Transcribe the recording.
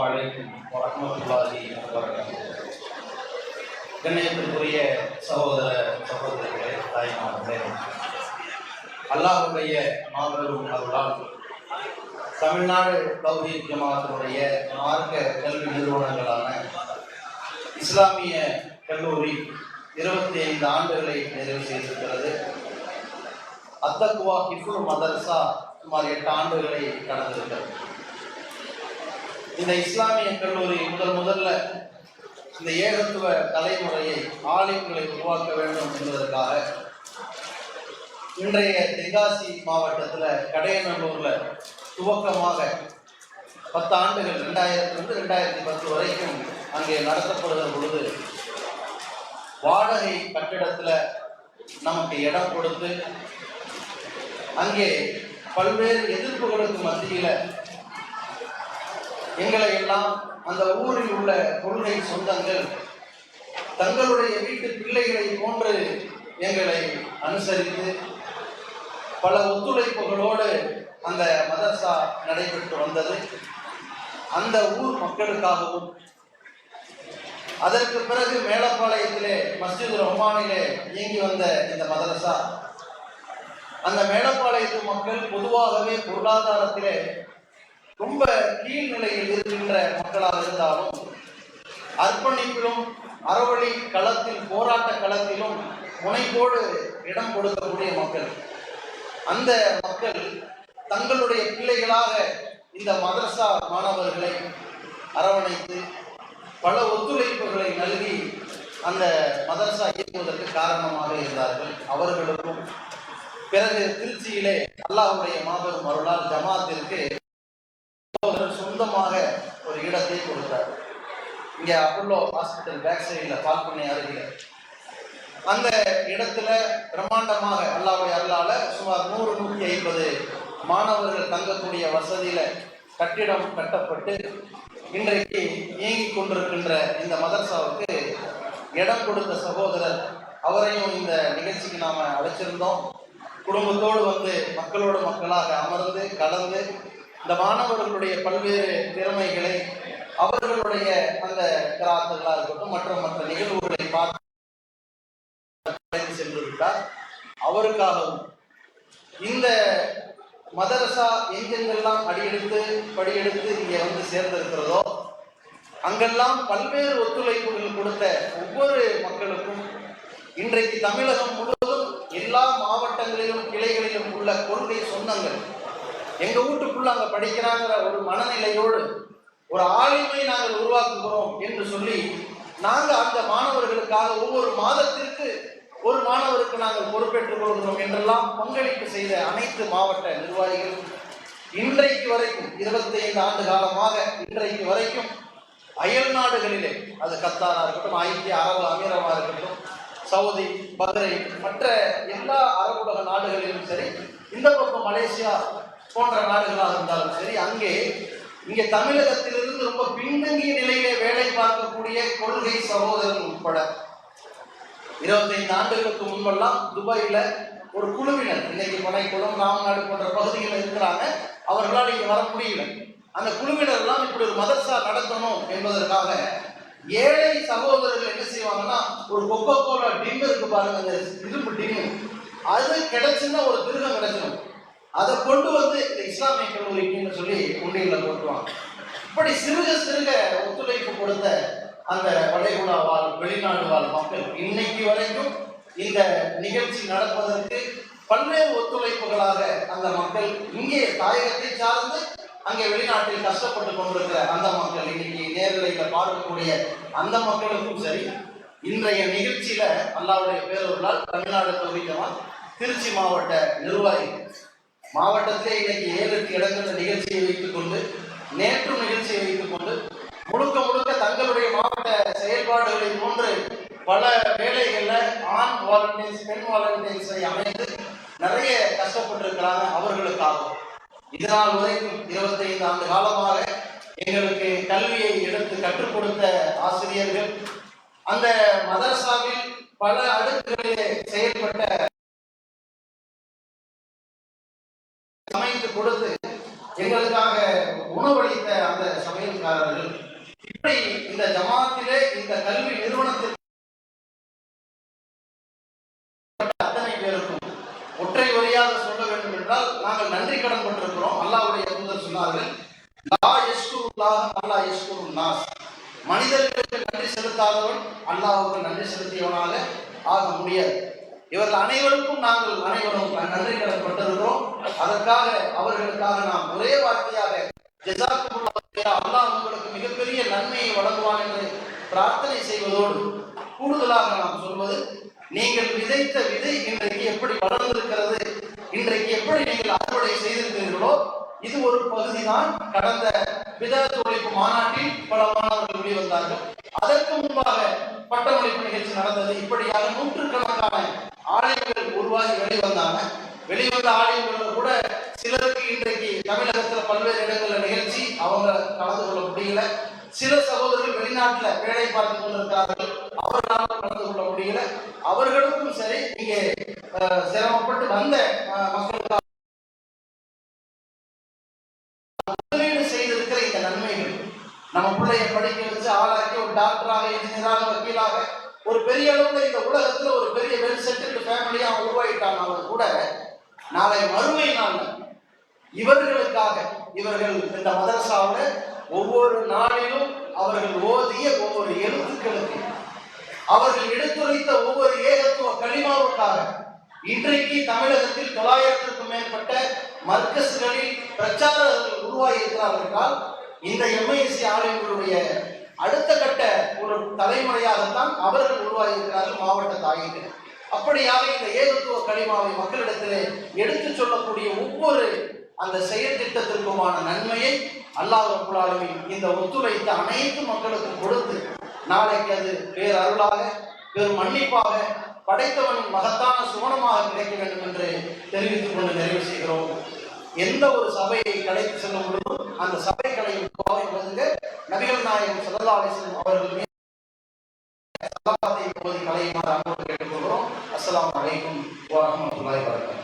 அலைக்கும் வரஹ்மத்துல்லாஹி வபரகாத்துஹு. கண்ணியத்திற்குரிய சகோதர சகோதரிகளே, தாய்மார்களே, அல்லாஹ்வுடைய மாபெரும் அருளால் தமிழ்நாடு தௌஹீத் ஜமாஅத்தினுடைய மார்க்க கல்வி நிறுவனங்களான இஸ்லாமிய கல்லூரி 25 ஆண்டுகளை நிறைவு செய்திருக்கிறது. அத்தக்குவா ஹிஃபுல் மதரசா சுமார் 8 ஆண்டுகளை கடந்திருக்கிறது. இந்த இஸ்லாமிய கல்லூரி முதல்ல இந்த ஏகத்துவ தலைமுறையை ஆலிம்களை உருவாக்க வேண்டும் என்பதற்காக இன்றைய தென்காசி மாவட்டத்தில் கடையநல்லூர்ல துவக்கமாக 10 ஆண்டுகள் 2000 2010 வரைக்கும் அங்கே நடத்தப்படுகிற பொழுது வாடகை கட்டிடத்தில் நமக்கு இடம் கொடுத்து அங்கே பல்வேறு எதிர்ப்புகளுக்கு மத்தியில் எங்களை எல்லாம் அந்த ஊரில் உள்ள கொள்கை சொந்தங்கள் தங்களுடைய வீட்டு பிள்ளைகளை போன்று எங்களை அனுசரித்து பல ஒத்துழைப்புகளோடு அந்த மதரசா நடைபெற்று வந்தது. அந்த ஊர் மக்களுக்காகவும் அதற்கு பிறகு மேலப்பாளையத்திலே மஸ்ஜித் ரஹ்மானிலே இயங்கி வந்த இந்த மதரசா அந்த மேலப்பாளையத்து மக்கள் பொதுவாகவே பொருளாதாரத்திலே ரொம்ப கீழ்நிலையில் இருக்கின்ற மக்களாக இருந்தாலும் அர்ப்பணிப்பிலும் அறவழி களத்தில் போராட்ட களத்திலும் முனைப்போடு இடம் கொடுக்கக்கூடிய மக்கள். அந்த மக்கள் தங்களுடைய பிள்ளைகளாக இந்த மதரசா மாணவர்களை அரவணைத்து பல ஒத்துழைப்புகளை நல்கி அந்த மதரசா இயக்குவதற்கு காரணமாக இருந்தார்கள். அவர்களுக்கும் பிறகு திருச்சியிலே அல்லாஹ்வுடைய மாபெரும் அருளால் ஜமாத்திற்கு சொந்தமாக ஒரு இடத்தை கொடுத்தார். இங்கே அப்போலோ ஹாஸ்பிட்டல் பேக் சைடில் பால்பண்ணை அருகில் அந்த இடத்துல பிரம்மாண்டமாக அல்லாஹ்வுடைய அருளால சுமார் 100-150 மாணவர்கள் தங்கக்கூடிய வசதியில கட்டிடம் கட்டப்பட்டு இன்றைக்கு இயங்கிக் கொண்டிருக்கின்ற இந்த மதரசாவுக்கு இடம் கொடுத்த சகோதரர் அவரையும் இந்த நிகழ்ச்சிக்கு நாம அழைச்சிருந்தோம். குடும்பத்தோடு வந்து மக்களோடு மக்களாக அமர்ந்து கலந்து இந்த மாணவர்களுடைய பல்வேறு திறமைகளை அவர்களுடைய அந்த கிராத்துகளாக இருக்கட்டும் மற்ற நிகழ்வுகளை பார்த்து சென்று விட்டார். அவருக்காகவும் இந்த மதரசா எங்கெங்கெல்லாம் படியெடுத்து இங்கே வந்து சேர்ந்திருக்கிறதோ அங்கெல்லாம் பல்வேறு ஒத்துழைப்புகள் கொடுத்த ஒவ்வொரு மக்களுக்கும் இன்றைக்கு தமிழகம் முழுவதும் எல்லா மாவட்டங்களிலும் கிளைகளிலும் உள்ள கொள்கை சொந்தங்கள் எங்க வீட்டுக்குள்ள அங்க படிக்கிறாங்கிற ஒரு மனநிலையோடு ஒரு ஆளுமை நாங்கள் உருவாக்குகிறோம் என்று சொல்லி நாங்கள் அந்த மாணவர்களுக்காக ஒவ்வொரு மாதத்திற்கு ஒரு மாணவருக்கு நாங்கள் பொறுப்பேற்றுக் கொள்கிறோம் என்றெல்லாம் பங்களிப்பு செய்த அனைத்து மாவட்ட நிர்வாகிகளும் இன்றைக்கு வரைக்கும் 25 ஆண்டு காலமாக இன்றைக்கு வரைக்கும் அயல் நாடுகளிலே அது கத்தாரா இருக்கட்டும், ஐக்கிய அரபு அமீரமா இருக்கட்டும், சவுதி, பஹ்ரைன், மற்ற எல்லா அரபுலக நாடுகளிலும் சரி, இந்த பக்கம் மலேசியா போன்ற நாடுகளாக இருந்தாலும் சரி, இங்கே தமிழகத்திலிருந்து ரொம்ப பின்தங்கிய நிலையிலே வேலை பார்க்கக்கூடிய கொள்கை சகோதரர்கள் உட்பட 25 ஆண்டுகளுக்கு முன்பெல்லாம் துபாயில ஒரு குழுவினர் இன்னைக்கு மனைக்குளம், ராமநாடு போன்ற பகுதிகளில் இருக்கிறாங்க. அவர்களால் இங்கே வர முடியல. அந்த குழுவினர் எல்லாம் இப்படி ஒரு மதரசா நடத்தணும் என்பதற்காக ஏழை சகோதரர்கள் என்ன செய்வாங்கன்னா, ஒரு கொக்கோ கோலா டின் இருக்கு பாருங்க, அந்த இரும்பு டின்னு, அது கிடைச்சுன்னா ஒரு திருகம் கிடைச்சிடும், அதை கொண்டு வந்து இந்த இஸ்லாமிய கல்லூரிக்குன்னு சொல்லி உண்டியலில் போட்டுருவாங்க. இப்படி சிறுக ஒத்துழைப்பு கொடுத்த அந்த வளைகுடா வாழ் வெளிநாடு வாழ் மக்கள் இன்னைக்கு வரைக்கும் இந்த நிகழ்ச்சி நடப்பதற்கு பல்வேறு ஒத்துழைப்புகளாக அந்த மக்கள் இங்கே தாயகத்தை சார்ந்து அங்கே வெளிநாட்டில் கஷ்டப்பட்டு கொண்டிருக்கிற அந்த மக்கள் இன்னைக்கு நேரலையில் பார்க்கக்கூடிய அந்த மக்களுக்கும் சரி, இன்றைய நிகழ்ச்சியில அல்லாஹ்வுடைய பேரருளால் தமிழ்நாடு தௌஹீத் ஜமாத் திருச்சி மாவட்ட நிர்வாகிகள் மாவட்டத்திலே இன்னைக்கு 7-8 இடங்களில் நிகழ்ச்சியை வைத்துக் கொண்டு நேற்றும் நிகழ்ச்சியை வைத்துக் கொண்டு முழுக்க தங்களுடைய மாவட்ட செயல்பாடுகளை போன்று பல வேலைகள்ல ஆண் வாலண்டியர்ஸ், பெண் வாலண்டியர்ஸை அமைந்து நிறைய கஷ்டப்பட்டிருக்கிறாங்க. அவர்களுக்காகவும் இதனால் வரைக்கும் 25 ஆண்டு காலமாக எங்களுக்கு கல்வியை எடுத்து கற்றுக் கொடுத்த ஆசிரியர்கள், அந்த மதரசாவில் பல அடுக்குகளிலே செயல்பட்ட அமைத்து கொடுத்து எங்களுக்காக உணவளித்த அந்த சமையல்காரர்கள், இப்படி இந்த ஜமாத்திலே இந்த கல்வி நிறுவனத்தில் அத்தனை பேருக்கும் ஒற்றை வரியாக சொல்ல வேண்டும் என்றால் நாங்கள் நன்றி கடன் கொண்டிருக்கிறோம். அல்லாஹ்வுடைய தூதர் சொன்னார்கள், லா யஷ்குருல்லாஹ் அல்லா யஷ்குருன் நாஸ். மனிதர்களுக்கு நன்றி செலுத்தாதவன் அல்லாஹ்வுக்கு நன்றி செலுத்தியவனாக ஆக முடியாது. இவர்கள் அனைவருக்கும் நாங்கள் அனைவரும் நன்றி கடன் கொண்டிருக்கிறோம். அதற்காக அவர்களுக்காக நாம் ஒரே வார்த்தையாக ஜஸாக்குமுல்லாஹ், அல்லாஹ் உங்களுக்கு மிகப்பெரிய நன்மையை வழங்குவான் என்று பிரார்த்தனை செய்வதோடு கூடுதலாக நாம் சொல்வது, நீங்கள் விதைத்த விதை இன்றைக்கு எப்படி வளர்ந்திருக்கிறது, இன்றைக்கு எப்படி நீங்கள் அறுவடை செய்திருக்கிறீர்களோ இது ஒரு பகுதிதான். கடந்த விதத்து ஒழிப்பு மாநாட்டில் பல மாணவர்கள் வெளிவந்தார்கள். அதற்கு முன்பாக பட்டமளிப்பு நிகழ்ச்சி நடந்தது. இப்படியாக நூற்றுக்கணக்கான ஆலயங்கள் உருவாகி வெளிவந்தாங்க. வெளிவந்த ஆலயங்கள் கூட சிலருக்கு இன்றைக்கு தமிழகத்தில் பல்வேறு இடங்களில் நிகழ்ச்சி அவங்க கலந்து கொள்ள முடியல. சில சகோதரர்கள் வெளிநாட்டில் வேலை பார்த்து கொண்டிருக்கிறார்கள், அவர்களால் கலந்து கொள்ள முடியல. அவர்களுக்கும் சரி, இங்கே சிரமப்பட்டு வந்த மக்களுக்கு முதலீடு செய்திருக்கிற இந்த நன்மைகள், நம்ம பிள்ளைய படிக்க வச்சு ஆளாக்கி ஒரு டாக்டராக, இன்ஜினியராக, வக்கீலாக ஒரு பெரிய அளவுல இந்த உலகத்துல ஒரு பெரிய வெல் செட்டில்டு ஃபேமிலியா உருவாயிட்டாங்க. அவங்க கூட நாளை மறுமை நாள் இவர்களுக்காக இவர்கள் இந்த மதரசாவில் ஒவ்வொரு நாளிலும் அவர்கள் ஓதிய ஒவ்வொரு எழுத்துக்களுக்கு, அவர்கள் எடுத்துரைத்த ஒவ்வொரு ஏகத்துவ கலிமாவுக்காக இன்றைக்கு தமிழகத்தில் 900க்கும் மேற்பட்ட மர்கஸ்களில் பிரச்சாரர்கள் உருவாகி இருக்கிறார்கள் என்றால், இந்த எம்ஐசி ஆலயங்களுடைய அடுத்த கட்ட ஒரு தலைமுறையாகத்தான் அவர்கள் உருவாகி இருக்கிறார்கள் மாவட்ட தாயிகள். அப்படியாக இந்த ஏகத்துவ கலிமாவை மக்களிடத்திலே எடுத்து சொல்லக்கூடிய ஒவ்வொரு அந்த செயல் திட்டத்திற்குமான நன்மையை அல்லாஹ் ரப்பல் ஆலமீன் இந்த ஒத்துழைத்த அனைத்து மக்களுக்கும் கொடுத்து நாளைக்கு அது பேரருளாக, பெரும் மன்னிப்பாக, படைத்தவனின் மகத்தான சுவனமாக கிடைக்க வேண்டும் என்று தெரிவித்துக் கொண்டு நிறைவு செய்கிறோம். எந்த ஒரு சபையை கடைக்கு செல்லும் பொழுதும் அந்த சபைகளை நபிகள் நாயகம் ஸல்லல்லாஹு அலைஹி வஸல்லம் அவர்கள் மீது ஸலவாத்தை ஓதி கலையுமாறு அன்போடு கேட்டுக்கொள்கிறோம். அஸ்ஸலாமு அலைக்கும் வ ரஹ்மத்துல்லாஹி வ பரகாத்துஹு.